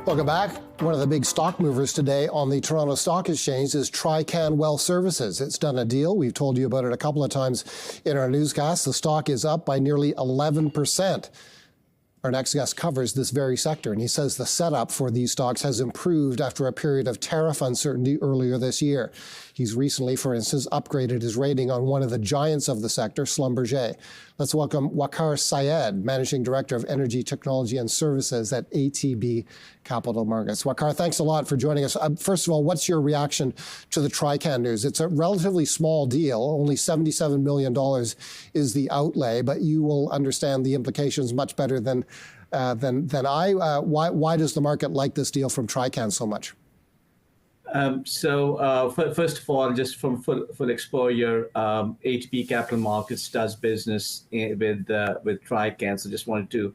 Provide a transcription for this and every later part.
Welcome back. One of the big stock movers today on the Toronto Stock Exchange is Trian Well Services. It's done a deal. We've told you about it a couple of times in our newscast. The stock is up by nearly 11%. Our next guest covers this very sector, and he says the setup for these stocks has improved after a period of tariff uncertainty earlier this year. He's recently, for instance, upgraded his rating on one of the giants of the sector, Schlumberger. Let's welcome Waqar Syed, Managing Director of Energy Technology and Services at ATB Capital Markets. Waqar, thanks a lot for joining us. First of all, what's your reaction to the Trian news? It's a relatively small deal. Only $77 million is the outlay, but you will understand the implications much better than I. Why does the market like this deal from Trian so much? First of all, just from full exposure, ATB Capital Markets does business with Trian. So just wanted to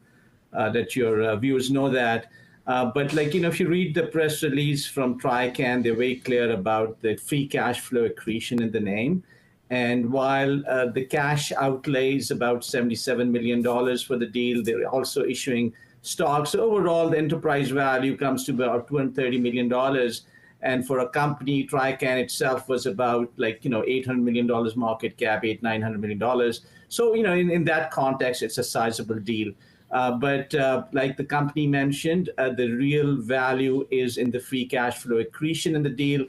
let your viewers know that. But if you read the press release from Trian, they're very clear about the free cash flow accretion in the name. And while the cash outlay is about $77 million for the deal, they're also issuing stocks. So overall, the enterprise value comes to about $230 million. And for a company, Trian itself was about $800 million market cap, $900 million. So, in that context, it's a sizable deal. But like the company mentioned, the real value is in the free cash flow accretion in the deal.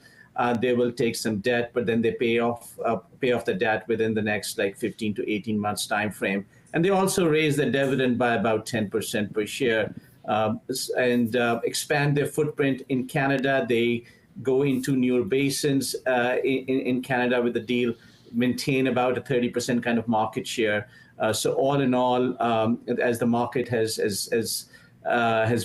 They will take some debt, but then they pay off the debt within the next 15 to 18 months time frame. And they also raise the dividend by about 10% per share and expand their footprint in Canada. They go into newer basins in Canada with the deal, maintain about a 30% kind of market share. So all in all, as the market has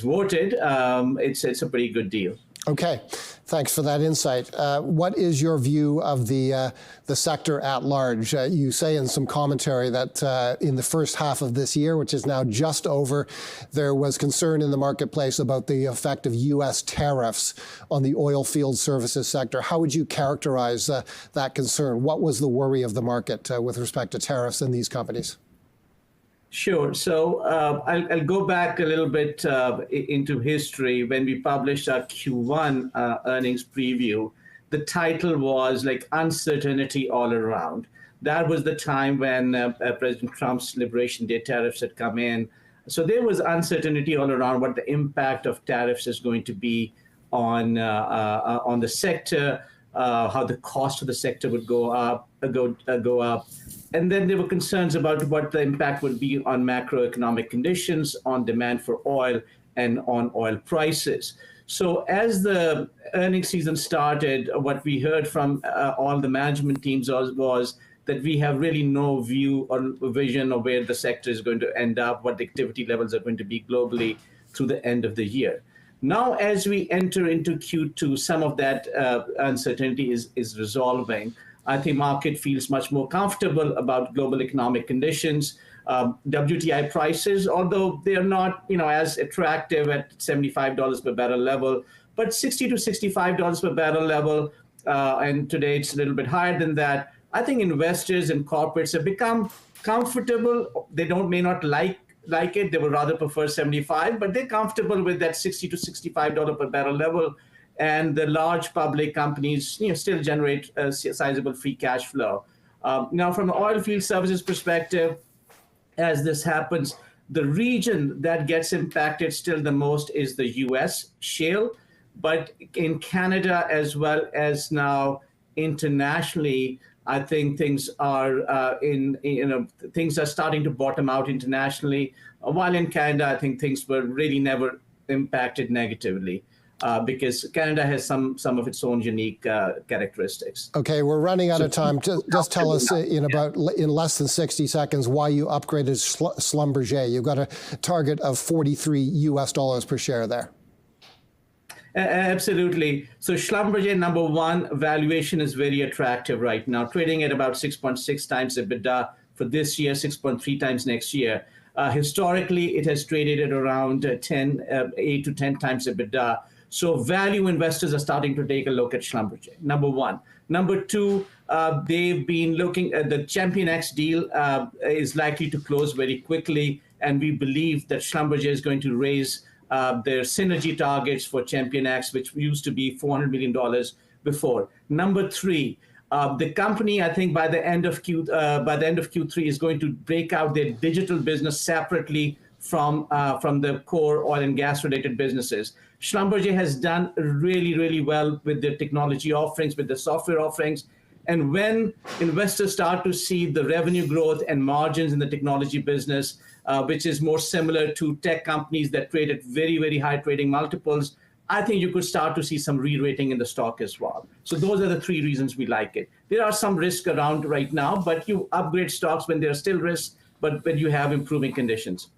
voted, it's a pretty good deal. Okay, thanks for that insight. What is your view of the sector at large? You say in some commentary that in the first half of this year, which is now just over, there was concern in the marketplace about the effect of U.S. tariffs on the oil field services sector. How would you characterize that concern? What was the worry of the market with respect to tariffs in these companies? Sure. So I'll go back a little bit into history. When we published our Q1 earnings preview, the title was uncertainty all around. That was the time when President Trump's Liberation Day tariffs had come in. So there was uncertainty all around what the impact of tariffs is going to be on the sector, how the cost of the sector would go up. And then there were concerns about what the impact would be on macroeconomic conditions, on demand for oil, and on oil prices. So as the earnings season started, what we heard from all the management teams was that we have really no view or vision of where the sector is going to end up, what the activity levels are going to be globally through the end of the year. Now, as we enter into Q2, some of that uncertainty is resolving. I think market feels much more comfortable about global economic conditions. WTI prices, although they are not as attractive at $75 per barrel level, but $60 to $65 per barrel level, and today it's a little bit higher than that. I think investors and corporates have become comfortable. They may not like it. They would rather prefer 75, but they're comfortable with that $60 to $65 per barrel level. And the large public companies still generate a sizable free cash flow. Now, from an oil field services perspective, as this happens, the region that gets impacted still the most is the U.S. shale. But in Canada, as well as now internationally, I think things are things are starting to bottom out internationally. While in Canada, I think things were really never impacted negatively. Because Canada has some of its own unique characteristics. Okay, we're running out of time. Just tell us in less than 60 seconds why you upgraded Schlumberger. You've got a target of $43 per share there. Absolutely. So Schlumberger, number one, valuation is very attractive right now, trading at about 6.6 times EBITDA for this year, 6.3 times next year. Historically, it has traded at around 8 to 10 times EBITDA. So value investors are starting to take a look at Schlumberger, number one. Number two, they've been looking at the ChampionX deal is likely to close very quickly. And we believe that Schlumberger is going to raise their synergy targets for ChampionX, which used to be $400 million before. Number three, the company, I think by the end of Q3 is going to break out their digital business separately from the core oil and gas related businesses. Schlumberger has done really, really well with their technology offerings, with the software offerings. And when investors start to see the revenue growth and margins in the technology business, which is more similar to tech companies that trade at very, very high trading multiples, I think you could start to see some re-rating in the stock as well. So those are the three reasons we like it. There are some risks around right now, but you upgrade stocks when there are still risks, but when you have improving conditions.